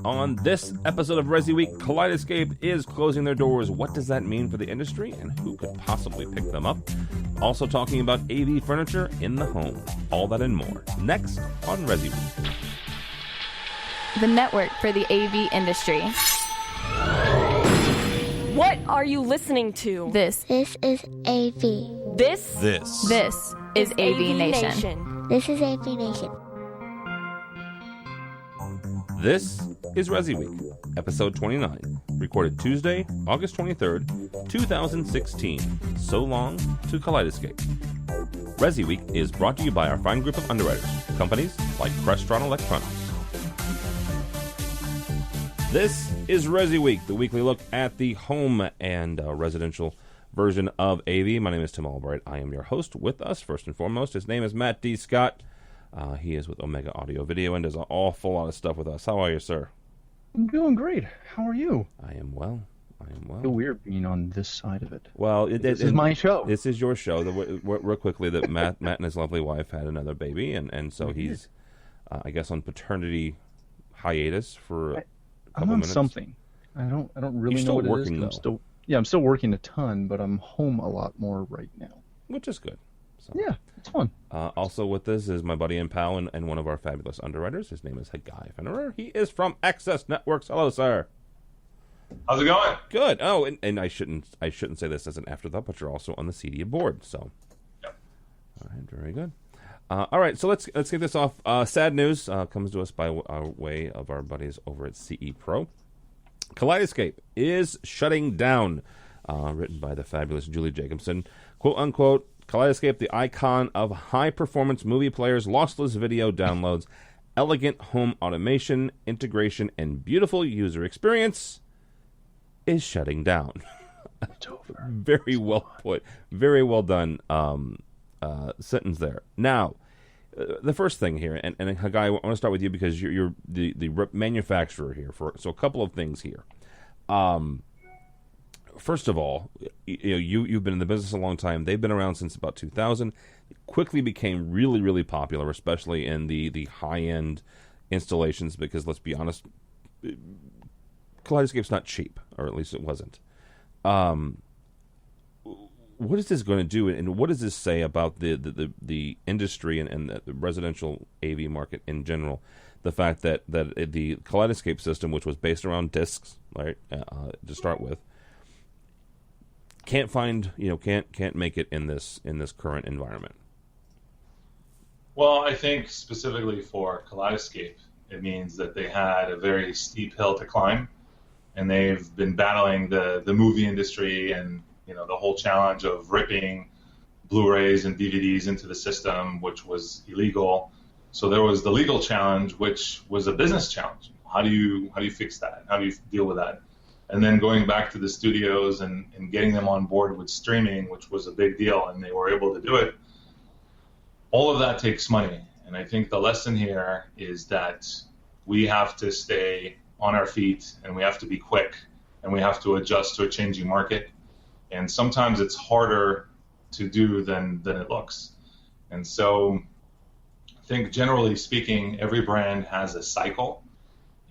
On this episode of ResiWeek, Kaleidescape is closing their doors. What does that mean for the industry, and who could possibly pick them up? Also talking about AV furniture in the home. All that and more. Next on ResiWeek. The network for the AV industry. What are you listening to? This is AV. This is AVNation. This is AVNation. This is ResiWeek, episode 29, recorded Tuesday, August 23rd, 2016. So long to Kaleidescape. ResiWeek is brought to you by our fine group of underwriters, companies like Crestron Electronics. This is ResiWeek, the weekly look at the home and residential version of AV. My name is Tim Albright. I am your host. With us, first and foremost, his name is Matt D. Scott. He is with Omega Audio Video and does an awful lot of stuff with us. How are you, sir? I'm doing great. How are you? I am well. I feel weird being on this side of it. Well, this is my show. This is your show. Real quickly, that Matt and his lovely wife had another baby, and so he's, I guess, on paternity hiatus for a couple minutes. Something. I don't really You're know what working, it is. though. I'm still working a ton, but I'm home a lot more right now. Which is good. So. Yeah, it's fun. Also with us is my buddy and pal and one of our fabulous underwriters. His name is Hagai Feiner. He is from Access Networks. Hello, sir. How's it going? Good. Oh, and I shouldn't say this as an afterthought, but you're also on the CDA board. So, yep. All right, very good. All right, so let's get this off. Sad news comes to us by way of our buddies over at CE Pro. Kaleidescape is shutting down. Written by the fabulous Julie Jacobson. Quote unquote. Kaleidescape, the icon of high-performance movie players, lossless video downloads, elegant home automation, integration, and beautiful user experience, is shutting down. It's over. Very well put. Very well done sentence there. Now, the first thing here, and Hagai, I want to start with you because you're the manufacturer here. So a couple of things here. First of all, you've been in the business a long time. They've been around since about 2000. It quickly became really, really popular, especially in the high-end installations, because let's be honest, Kaleidescape's not cheap, or at least it wasn't. What is this going to do, and what does this say about the industry and the residential AV market in general? The fact that the Kaleidescape system, which was based around discs, right, to start with, can't make it in this current environment. Well, I think specifically for Kaleidescape, it means that they had a very steep hill to climb, and they've been battling the movie industry and the whole challenge of ripping Blu-rays and DVDs into the system, which was illegal. So there was the legal challenge, which was a business challenge. How do you fix that? How do you deal with that? And then going back to the studios and getting them on board with streaming, which was a big deal, and they were able to do it. All of that takes money. And I think the lesson here is that we have to stay on our feet, and we have to be quick, and we have to adjust to a changing market. And sometimes it's harder to do than it looks. And so I think generally speaking, every brand has a cycle.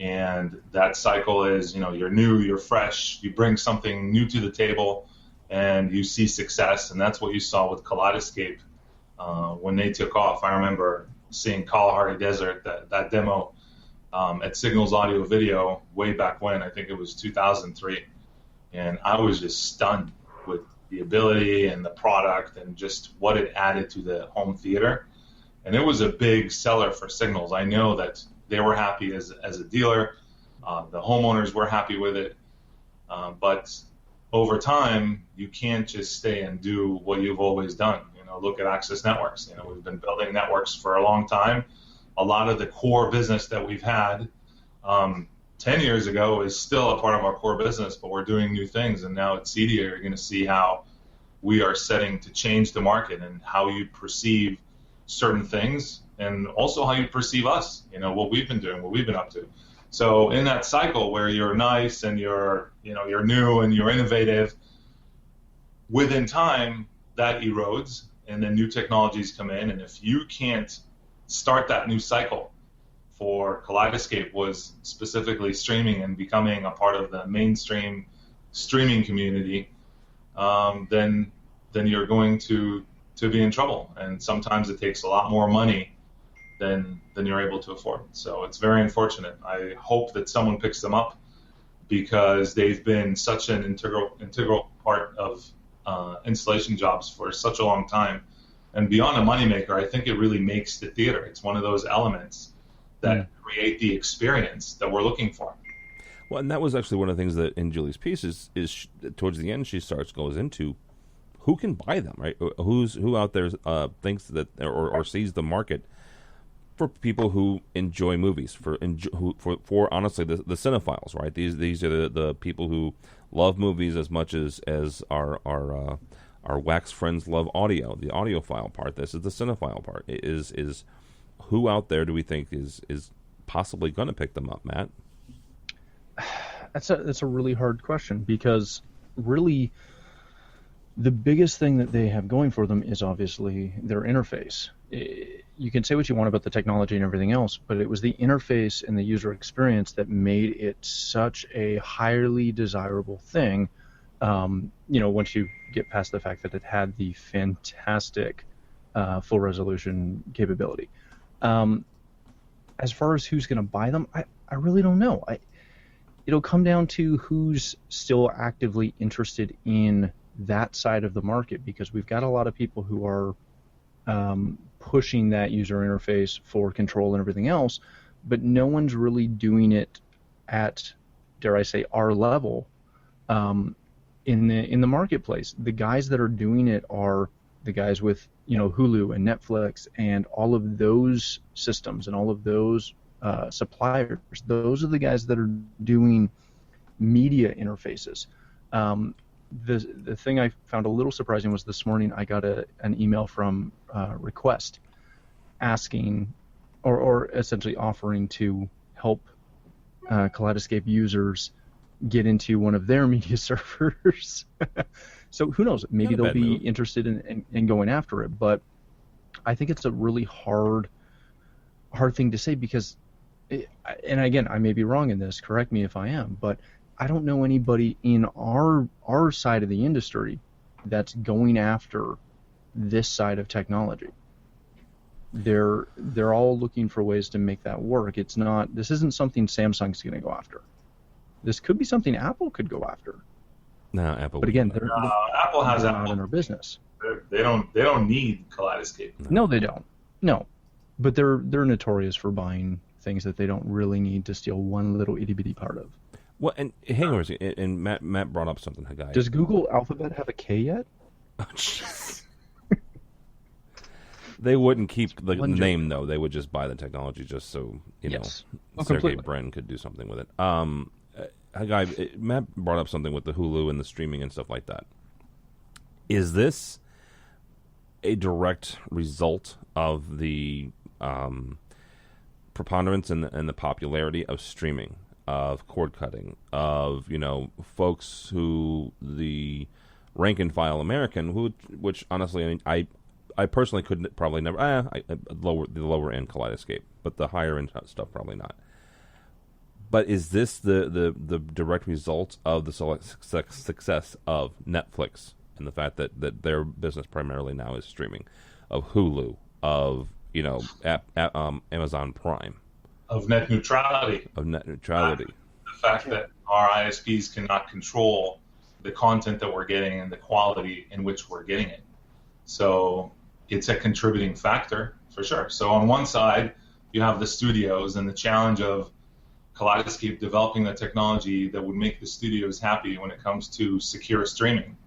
And that cycle is, you're new, you're fresh, you bring something new to the table, and you see success. And that's what you saw with Kaleidescape when they took off. I remember seeing Kalahari Desert, that demo at Signals Audio Video way back when. I think it was 2003. And I was just stunned with the ability and the product and just what it added to the home theater. And it was a big seller for Signals. I know that they were happy as a dealer. The homeowners were happy with it. But over time, you can't just stay and do what you've always done. Look at Access Networks. We've been building networks for a long time. A lot of the core business that we've had 10 years ago is still a part of our core business, but we're doing new things. And now at CDA, you're going to see how we are setting to change the market and how you perceive certain things, and also how you perceive us, what we've been doing, what we've been up to. So in that cycle where you're nice and you're new and you're innovative, within time that erodes and then new technologies come in. And if you can't start that new cycle for Kaleidescape was specifically streaming and becoming a part of the mainstream streaming community, then you're going to be in trouble. And sometimes it takes a lot more money than you're able to afford. So it's very unfortunate. I hope that someone picks them up because they've been such an integral part of installation jobs for such a long time. And beyond a moneymaker, I think it really makes the theater. It's one of those elements that create the experience that we're looking for. Well, and that was actually one of the things that in Julie's piece is towards the end goes into who can buy them, right? Who out there thinks that or sees the market for people who enjoy movies, for honestly the cinephiles, right? These are the people who love movies as much as our wax friends love audio. The audiophile part. This is the cinephile part. Is who out there do we think is possibly going to pick them up, Matt? That's a really hard question because really the biggest thing that they have going for them is obviously their interface. You can say what you want about the technology and everything else, but it was the interface and the user experience that made it such a highly desirable thing. Once you get past the fact that it had the fantastic full resolution capability. As far as who's going to buy them, I really don't know. It'll come down to who's still actively interested in that side of the market, because we've got a lot of people who are pushing that user interface for control and everything else, but no one's really doing it at, dare I say, our level in the marketplace. The guys that are doing it are the guys with Hulu and Netflix and all of those systems and all of those suppliers. Those are the guys that are doing media interfaces. The thing I found a little surprising was this morning I got an email from Request asking or essentially offering to help Kaleidescape users get into one of their media servers. So who knows? Maybe they'll be interested in going after it. But I think it's a really hard thing to say because, and again, I may be wrong in this. Correct me if I am, but I don't know anybody in our side of the industry that's going after this side of technology. They're all looking for ways to make that work. This isn't something Samsung's going to go after. This could be something Apple could go after. No, Apple. But again, Apple has not in our business. They don't need Kaleidescape. No, they don't. No, but they're notorious for buying things that they don't really need to steal one little itty bitty part of. Well, and hang on a second. And Matt brought up something, Hagai. Does Google Alphabet have a K yet? Oh, jeez. They wouldn't keep the name, though. They would just buy the technology just so, Sergey Brin could do something with it. Hagai, Matt brought up something with the Hulu and the streaming and stuff like that. Is this a direct result of the preponderance and the popularity of streaming, of cord cutting, of folks who the rank and file American, which honestly, I mean, I personally couldn't probably never the lower end Kaleidescape, but the higher end stuff probably not. But is this the direct result of the success of Netflix and the fact that their business primarily now is streaming, of Hulu, of Amazon Prime, of net neutrality, the fact that our ISPs cannot control the content that we're getting and the quality in which we're getting it. So it's a contributing factor for sure. So on one side, you have the studios and the challenge of Kaleidescape developing the technology that would make the studios happy when it comes to secure streaming.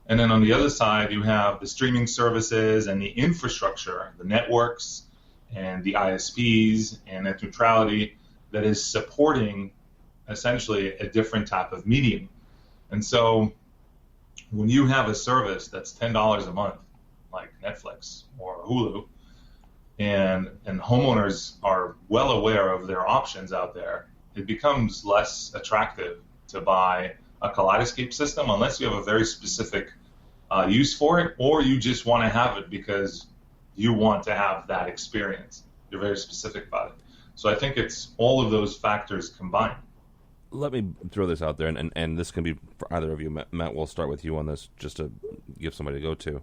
And then on the other side, you have the streaming services and the infrastructure, the networks and the ISPs and net neutrality that is supporting essentially a different type of medium. And so when you have a service that's $10 a month, like Netflix or Hulu, and homeowners are well aware of their options out there, it becomes less attractive to buy a Kaleidescape system unless you have a very specific use for it, or you just want to have it because you want to have that experience. You're very specific about it. So I think it's all of those factors combined. Let me throw this out there, and this can be for either of you. Matt, we'll start with you on this just to give somebody to go to.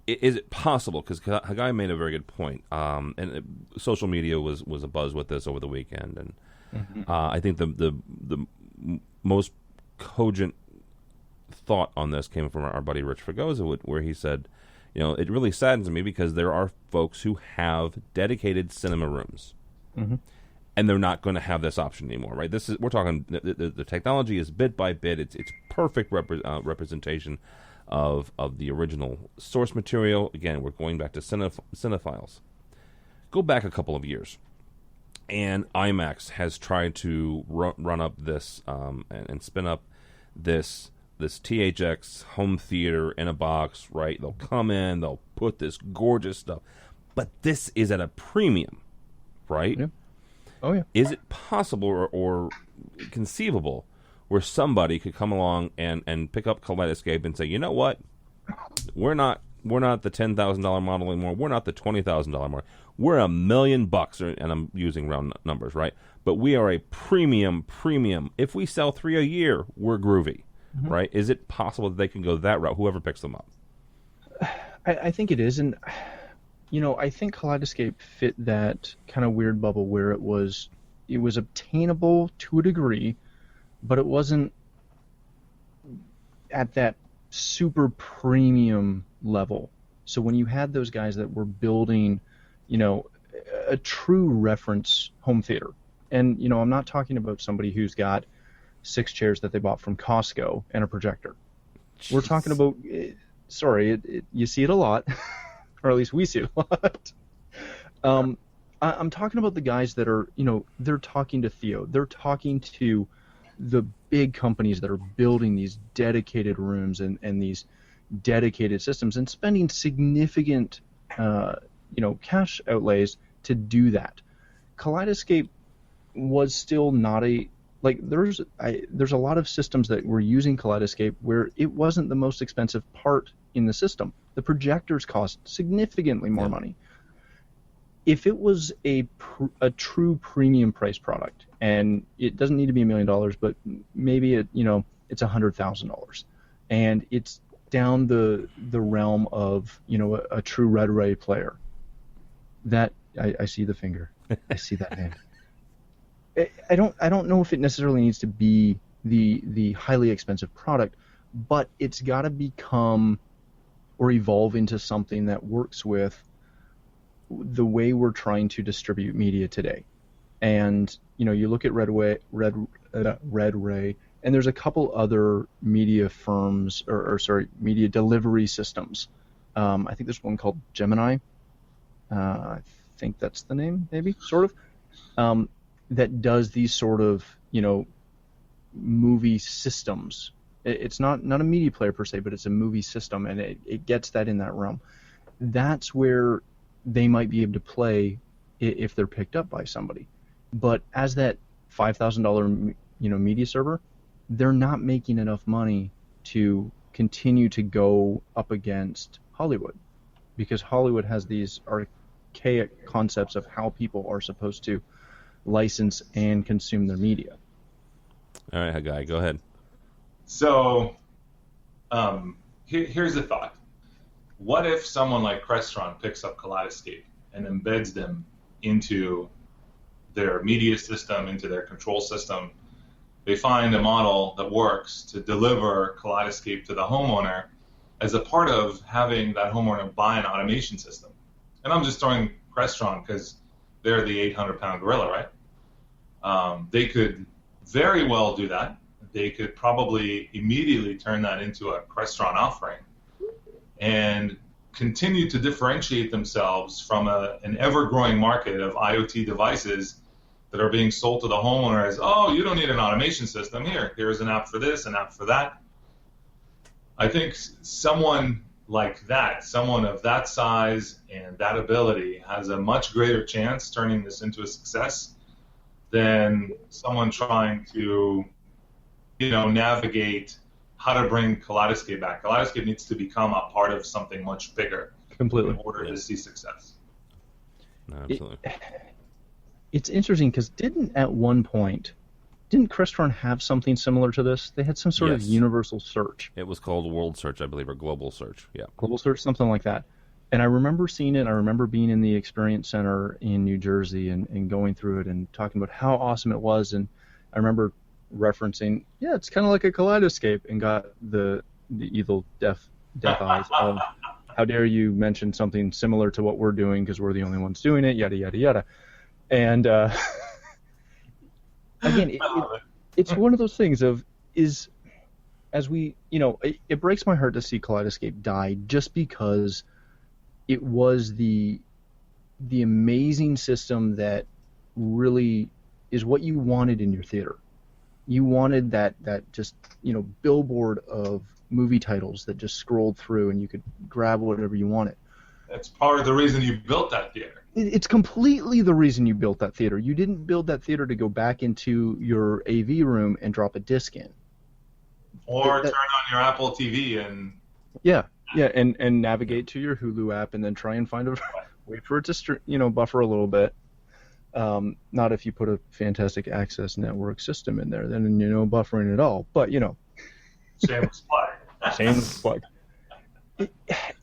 Is it possible, because Hagai made a very good point, social media was abuzz with this over the weekend, and I think the most cogent thought on this came from our buddy Rich Fregosa, where he said, it really saddens me because there are folks who have dedicated cinema rooms. And they're not going to have this option anymore, right? We're talking the technology is bit by bit. It's perfect representation of the original source material. Again, we're going back to cinephiles. Go back a couple of years, and IMAX has tried to run up this and spin up this THX home theater in a box, right? They'll come in, they'll put this gorgeous stuff, but this is at a premium, right? Yeah. Oh, yeah. Is it possible or conceivable where somebody could come along and pick up Kaleidescape and say, you know what, we're not the $10,000 model anymore, we're not the $20,000 model, we're $1 million, and I'm using round numbers, right? But we are a premium. If we sell 3 a year, we're groovy, right? Is it possible that they can go that route? Whoever picks them up. I think it is, and I think Kaleidescape fit that kind of weird bubble where it was obtainable to a degree, but it wasn't at that super premium level. So when you had those guys that were building, a true reference home theater, and I'm not talking about somebody who's got 6 chairs that they bought from Costco and a projector. Jeez. We're talking about, you see it a lot. Or at least we see it a lot. I'm talking about the guys that are, they're talking to Theo. They're talking to the big companies that are building these dedicated rooms and these dedicated systems and spending significant, cash outlays to do that. Kaleidescape was still not there's a lot of systems that were using Kaleidescape where it wasn't the most expensive part in the system. The projectors cost significantly more money. If it was a true premium price product, and it doesn't need to be $1 million, but maybe it's $100,000, and it's down the realm of a true red ray player. That I see the finger, I see that hand. I don't know if it necessarily needs to be the highly expensive product, but it's got to become or evolve into something that works with the way we're trying to distribute media today. And you look at Red Ray, and there's a couple other media firms media delivery systems. I think there's one called Gemini. I think that's the name, maybe, sort of. That does these sort of movie systems. It's not a media player per se, but it's a movie system, and it gets that in that realm. That's where they might be able to play if they're picked up by somebody. But as that $5,000 media server, they're not making enough money to continue to go up against Hollywood, because Hollywood has these archaic concepts of how people are supposed to license and consume their media. All right, Hagai, go ahead. So here's the thought. What if someone like Crestron picks up Kaleidescape and embeds them into their media system, into their control system? They find a model that works to deliver Kaleidescape to the homeowner as a part of having that homeowner buy an automation system. And I'm just throwing Crestron because they're the 800-pound gorilla, right? They could very well do that. They could probably immediately turn that into a Crestron offering and continue to differentiate themselves from an ever-growing market of IoT devices that are being sold to the homeowner as, oh, you don't need an automation system. Here's an app for this, an app for that. I think someone like that, someone of that size and that ability, has a much greater chance turning this into a success than someone trying to, navigate how to bring Kaleidescape back. Kaleidescape needs to become a part of something much bigger completely in order to see success. No, absolutely. It's interesting because didn't Crestron have something similar to this? They had some sort of Yes. universal search. It was called World Search, I believe, or Global Search. Yeah. Global search, something like that. And I remember seeing it. I remember being in the Experience Center in New Jersey and going through it and talking about how awesome it was. And I remember referencing, yeah, it's kind of like a Kaleidescape, and got the evil death eyes of, how dare you mention something similar to what we're doing because we're the only ones doing it, yada, yada, yada. And again, it's one of those things of, it breaks my heart to see Kaleidescape die just because it was the amazing system that really is what you wanted in your theater. You wanted that just, billboard of movie titles that just scrolled through and you could grab whatever you wanted. That's part of the reason you built that theater. It's completely the reason you built that theater. You didn't build that theater to go back into your AV room and drop a disc in. Or turn on your Apple TV and... Yeah, and navigate to your Hulu app and then try and find wait for it to buffer a little bit. Not if you put a fantastic access network system in there, then buffering at all. But shameless plug. Shameless plug.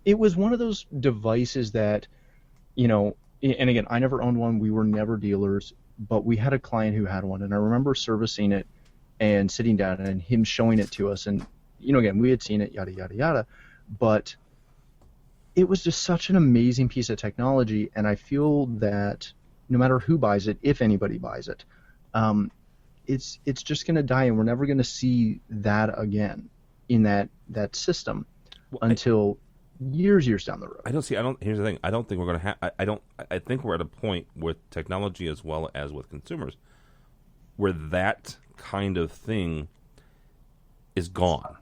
It was one of those devices that, and again, I never owned one. We were never dealers, but we had a client who had one, and I remember servicing it and sitting down and him showing it to us, and again, we had seen it, yada yada yada, but it was just such an amazing piece of technology, and I feel that no matter who buys it, if anybody buys it, it's just going to die, and we're never going to see that again in that system until years down the road. Here's the thing. I don't think we're going to have. I think we're at a point with technology as well as with consumers where that kind of thing is gone.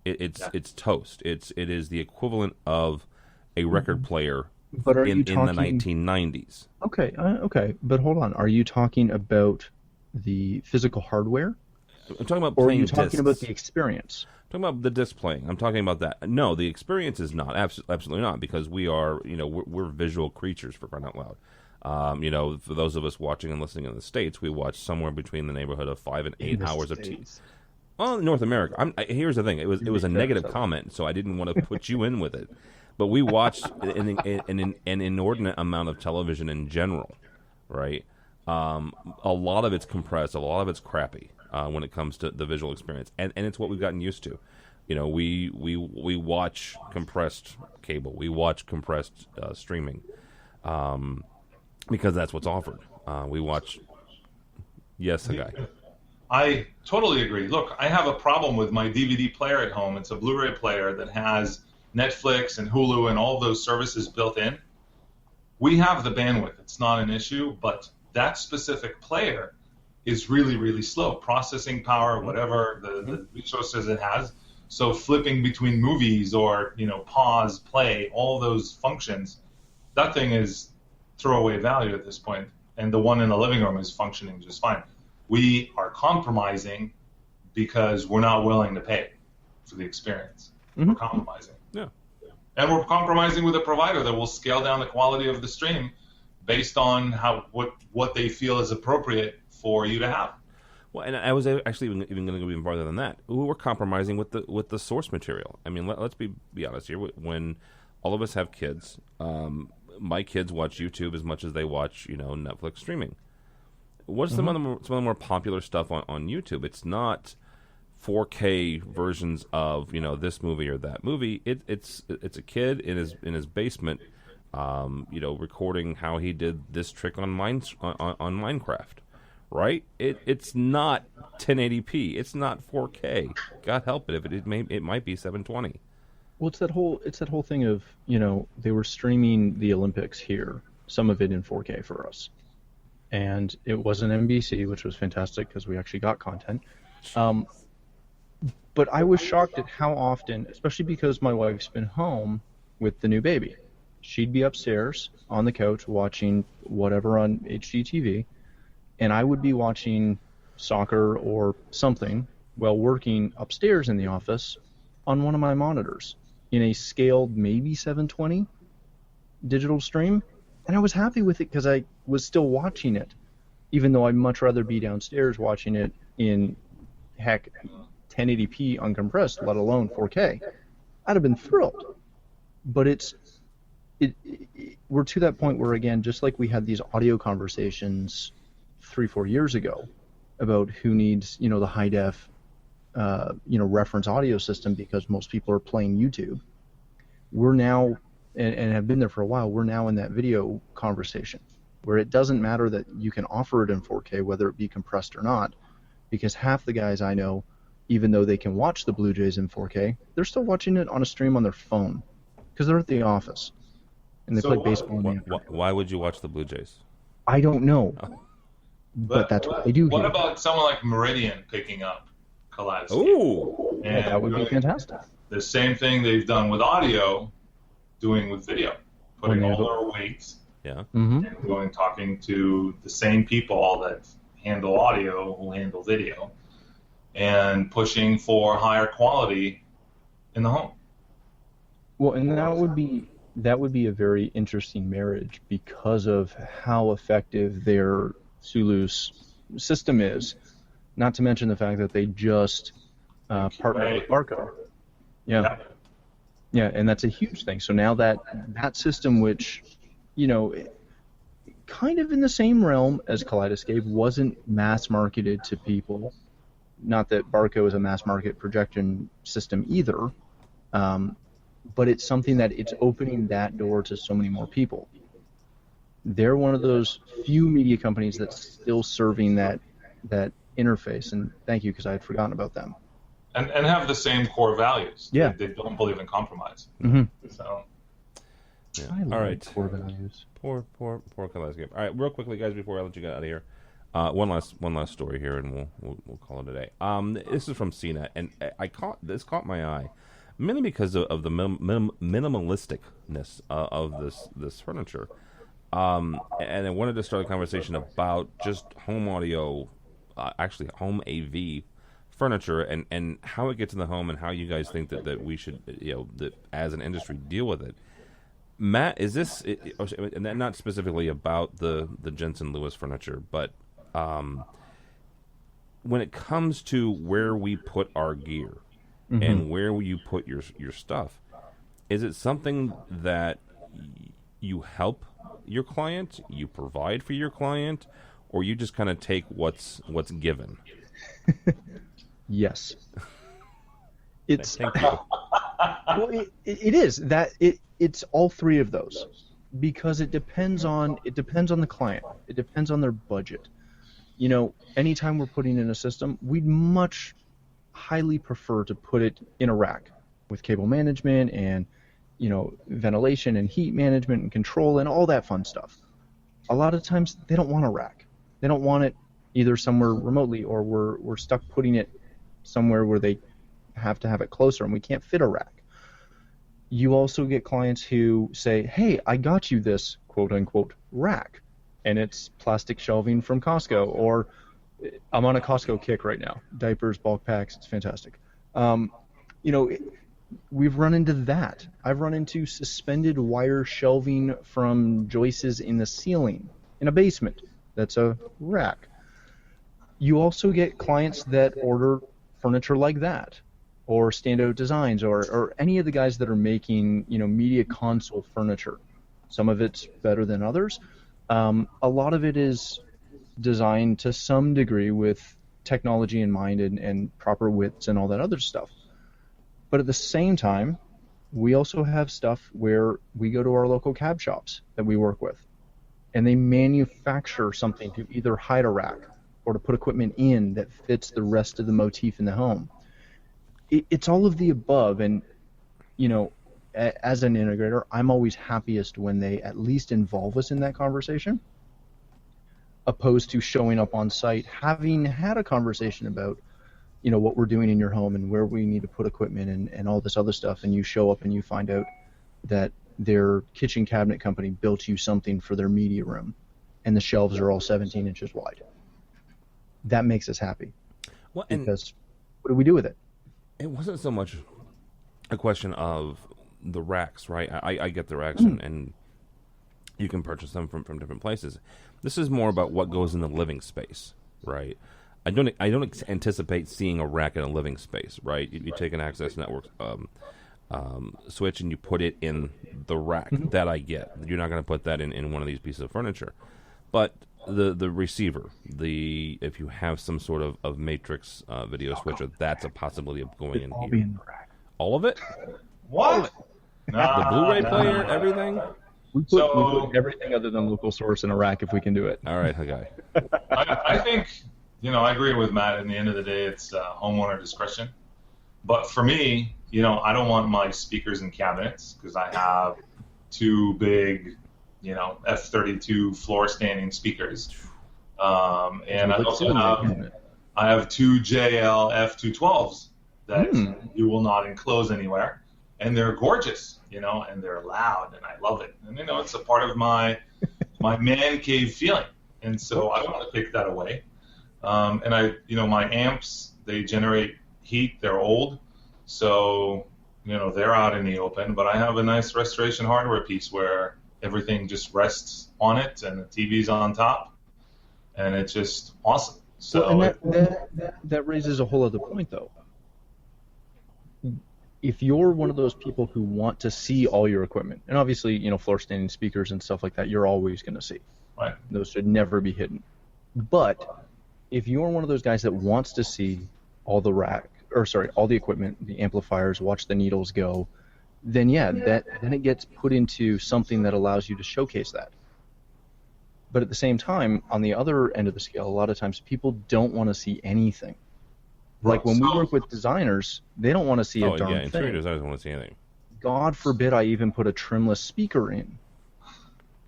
It's toast. It is the equivalent of a record player in the 1990s. Okay, but hold on. Are you talking about the physical hardware? I'm talking about or playing are you talking discs. about the experience? I'm talking about the disc playing. I'm talking about that. No, the experience is not. Absolutely not, because we are, we're visual creatures, for crying out loud. For those of us watching and listening in the States, we watch somewhere between the neighborhood of 5 and 8 hours of TV. Well, in North America, here's the thing. It was a negative comment, so I didn't want to put you in with it. But we watched an inordinate amount of television in general, right? A lot of it's compressed, a lot of it's crappy when it comes to the visual experience, and it's what we've gotten used to. We watch compressed cable, we watch compressed streaming, because that's what's offered. We watch. Yes, Hagai. I totally agree. Look, I have a problem with my DVD player at home. It's a Blu-ray player that has Netflix and Hulu and all those services built in. We have the bandwidth. It's not an issue, but that specific player is really, really slow. Processing power, whatever the resources it has. So flipping between movies or, pause, play, all those functions, that thing is throwaway value at this point. And the one in the living room is functioning just fine. We are compromising because we're not willing to pay for the experience. We're compromising. Yeah. And we're compromising with a provider that will scale down the quality of the stream based on what they feel is appropriate for you to have. Well, and I was actually even going to go even farther than that. We're compromising with the source material. I mean, let's be honest here. When all of us have kids, my kids watch YouTube as much as they watch Netflix streaming. What's some of the more popular stuff on YouTube? It's not 4K versions of this movie or that movie. It's a kid in his basement, recording how he did this trick on Minecraft, right? It's not 1080p. It's not 4K. God help it if it might be 720. Well, it's that whole thing of they were streaming the Olympics here, some of it in 4K for us. And it was an NBC, which was fantastic because we actually got content. But I was shocked at how often, especially because my wife's been home with the new baby, she'd be upstairs on the couch watching whatever on HGTV, and I would be watching soccer or something while working upstairs in the office on one of my monitors in a scaled maybe 720 digital stream. And I was happy with it because I was still watching it. even though I'd much rather be downstairs watching it in, heck, 1080p uncompressed, let alone 4K, I'd have been thrilled. But we're to that point where, again, just like we had these audio conversations 3-4 years ago about who needs, the high def, reference audio system because most people are playing YouTube. We're now, and have been there for a while, we're now in that video conversation where it doesn't matter that you can offer it in 4K, whether it be compressed or not, because half the guys I know, even though they can watch the Blue Jays in 4K, they're still watching it on a stream on their phone because they're at the office and they play baseball. Why would you watch the Blue Jays? I don't know, but that's what they do. What here. about someone like Meridian picking up Kaleidescape? Ooh, And that would be fantastic. The same thing they've done with audio, doing with video, putting all their weights yeah. and talking to the same people that handle audio who handle video, and pushing for higher quality in the home. Well, and that would be a very interesting marriage because of how effective their Sulu's system is. Not to mention the fact that they just partnered with Barco. Yeah, and that's a huge thing. So now that system, which, kind of in the same realm as Kaleidescape, wasn't mass marketed to people. Not that Barco is a mass market projection system either, but it's something that it's opening that door to so many more people. They're one of those few media companies that's still serving that interface, and thank you, because I had forgotten about them. And have the same core values. Yeah. They don't believe in compromise. Mm-hmm. So. Yeah. All right. Core values. Poor Kaleidescape. All right, real quickly, guys, before I let you get out of here, one last story here, and we'll call it a day. This is from CNET, and this caught my eye, mainly because of the minimalisticness of this furniture. And I wanted to start a conversation about just home audio, actually home AV furniture, and how it gets in the home, and how you guys think that we should, that as an industry, deal with it. Matt, is this, and not specifically about the Jensen Lewis furniture, but when it comes to where we put our gear and where you put your stuff, is it something that you help your client, you provide for your client, or you just kind of take what's given? Yes. Thank you. Well, it is that it's all three of those, because it depends on the client. It depends on their budget. Anytime we're putting in a system, we'd much highly prefer to put it in a rack with cable management and ventilation and heat management and control and all that fun stuff. A lot of times they don't want a rack. They don't want it either somewhere remotely, or we're stuck putting it somewhere where they have to have it closer and we can't fit a rack. You also get clients who say, hey, I got you this quote unquote rack, and it's plastic shelving from Costco, or I'm on a Costco kick right now. Diapers, bulk packs, it's fantastic. We've run into that. I've run into suspended wire shelving from joists in the ceiling in a basement. That's a rack. You also get clients that order furniture like that, or Standout Designs, or any of the guys that are making, media console furniture. Some of it's better than others. A lot of it is designed to some degree with technology in mind and proper widths and all that other stuff. But at the same time, we also have stuff where we go to our local cab shops that we work with, and they manufacture something to either hide a rack or to put equipment in that fits the rest of the motif in the home. It's all of the above, and as an integrator, I'm always happiest when they at least involve us in that conversation, opposed to showing up on site, having had a conversation about what we're doing in your home and where we need to put equipment and all this other stuff, and you show up and you find out that their kitchen cabinet company built you something for their media room and the shelves are all 17 inches wide. That makes us happy. Well, because what do we do with it? It wasn't so much a question of the racks, right? I get the racks, and You can purchase them from different places. This is more about what goes in the living space, right? I don't anticipate seeing a rack in a living space, right? You take an Access Networks switch and you put it in the rack. That I get. You're not going to put that in one of these pieces of furniture. But the receiver, if you have some sort of matrix video switcher, that's a possibility of going in all here. be in the rack. All of it? What? The Blu-ray player, everything? We put everything other than local source in a rack if we can do it. All right, Hagai. I think, I agree with Matt. In the end of the day, it's homeowner discretion. But for me, I don't want my speakers in cabinets because I have two big, F32 floor standing speakers. And I have two JL F212s that you will not enclose anywhere. And they're gorgeous, and they're loud, and I love it. And, it's a part of my man cave feeling. And so I don't want to take that away. And my amps, they generate heat. They're old. So, they're out in the open. But I have a nice restoration hardware piece where everything just rests on it, and the TV's on top. And it's just awesome. So that raises a whole other point, though. If you're one of those people who want to see all your equipment, and obviously, floor standing speakers and stuff like that, you're always going to see. Right. Those should never be hidden. But if you're one of those guys that wants to see all the all the equipment, the amplifiers, watch the needles go, then then it gets put into something that allows you to showcase that. But at the same time, on the other end of the scale, a lot of times people don't want to see anything. Like when we work with designers, they don't want to see a darn thing. Interior designers don't want to see anything. God forbid I even put a trimless speaker in.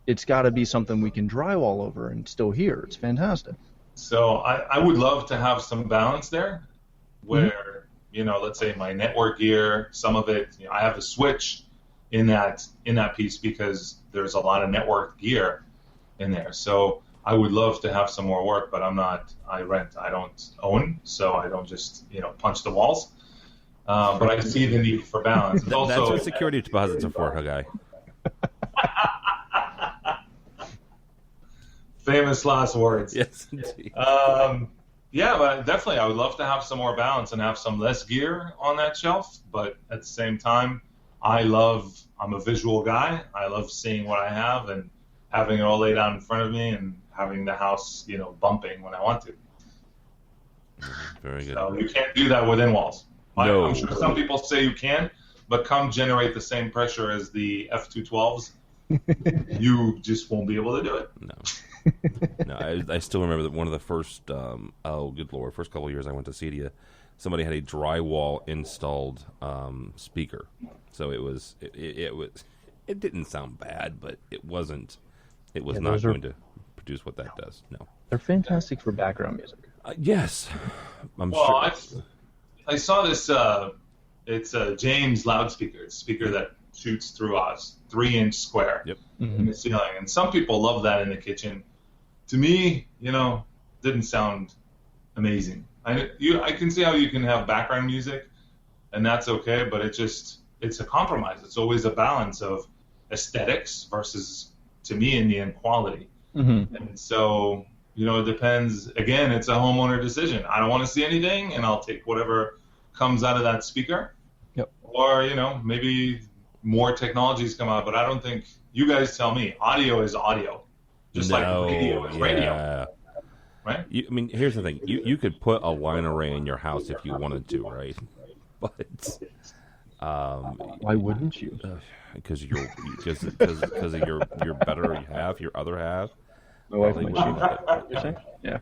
It's got to be something we can drywall over and still hear. It's fantastic. So I would love to have some balance there where, let's say my network gear, some of it, I have a switch in that piece because there's a lot of network gear in there. So I would love to have some more work, but I rent. I don't own, so I don't just, punch the walls. But I see the need for balance. That's what security deposits are for, Hagai. Famous last words. Yes, indeed. But definitely I would love to have some more balance and have some less gear on that shelf. But at the same time, I'm a visual guy. I love seeing what I have and having it all laid out in front of me and having the house, bumping when I want to. Very good. So you can't do that within walls. No. I'm sure some people say you can, but come generate the same pressure as the F212s, you just won't be able to do it. No, I still remember that one of the first, first couple of years I went to CEDIA, somebody had a drywall installed speaker. So it didn't sound bad, but it was not going to produce what that does. No. They're fantastic for background music. Yes. I'm sure. I saw this, it's a James loudspeaker. It's a speaker that shoots through a 3-inch square in the ceiling. And some people love that in the kitchen. To me, didn't sound amazing. I can see how you can have background music, and that's okay, but it's a compromise. It's always a balance of aesthetics versus, to me, in the end, quality. Mm-hmm. And so, it depends. Again, it's a homeowner decision. I don't want to see anything, and I'll take whatever comes out of that speaker. Yep. Or, maybe more technologies come out, but I don't think, you guys tell me, audio is audio. Just like radio is radio. Right? Here's the thing. You could put a line array in your house if you wanted to, right? But why wouldn't you? Because of your better half, your other half. My wife might shoot that. Yeah.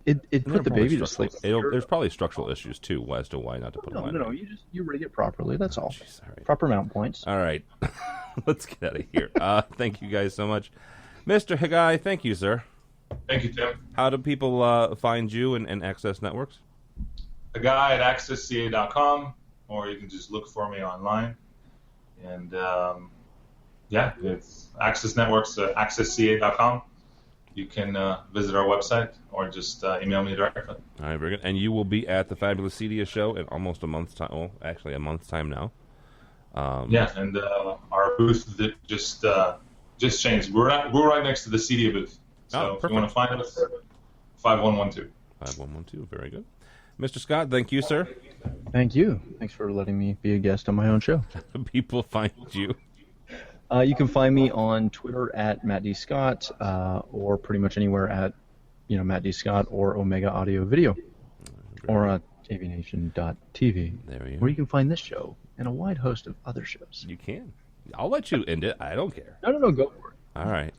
It put the baby to sleep. There's probably structural issues too as to why not to put a line. No. You rig it properly. That's all. Jeez, all right. Proper mount points. All right. Let's get out of here. Thank you guys so much, Mr. Hagai. Thank you, sir. Thank you, Tim. How do people find you and Access Networks? Hagai at accessca.com, or you can just look for me online. And it's Access Networks, accessca.com. You can visit our website or just email me directly. All right, very good. And you will be at the Fabulous CEDIA show in almost a month's time. Well, actually, a month's time now. And our booth that just just changed. We're right next to the CEDIA booth. So if you want to find us, 5112. 5112, very good. Mr. Scott, thank you, sir. Thank you. Thanks for letting me be a guest on my own show. People find you. You can find me on Twitter at Matt D. Scott, or pretty much anywhere at Matt D. Scott or Omega Audio Video, or AVNation.tv, where you can find this show and a wide host of other shows. You can. I'll let you end it. I don't care. No, go for it. All right.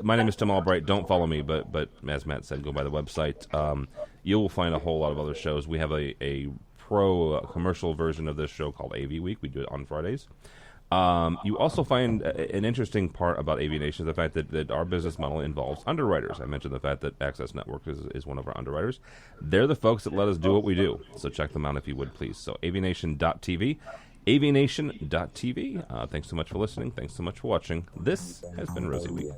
My name is Tim Albright. Don't follow me, but as Matt said, go by the website. You will find a whole lot of other shows. We have a pro commercial version of this show called AV Week. We do it on Fridays. You also find an interesting part about AVNation, the fact that our business model involves underwriters. I mentioned the fact that Access Networks is one of our underwriters. They're the folks that let us do what we do. So check them out if you would, please. So AVNation.tv. AVNation.tv. Thanks so much for listening. Thanks so much for watching. This has been ResiWeek.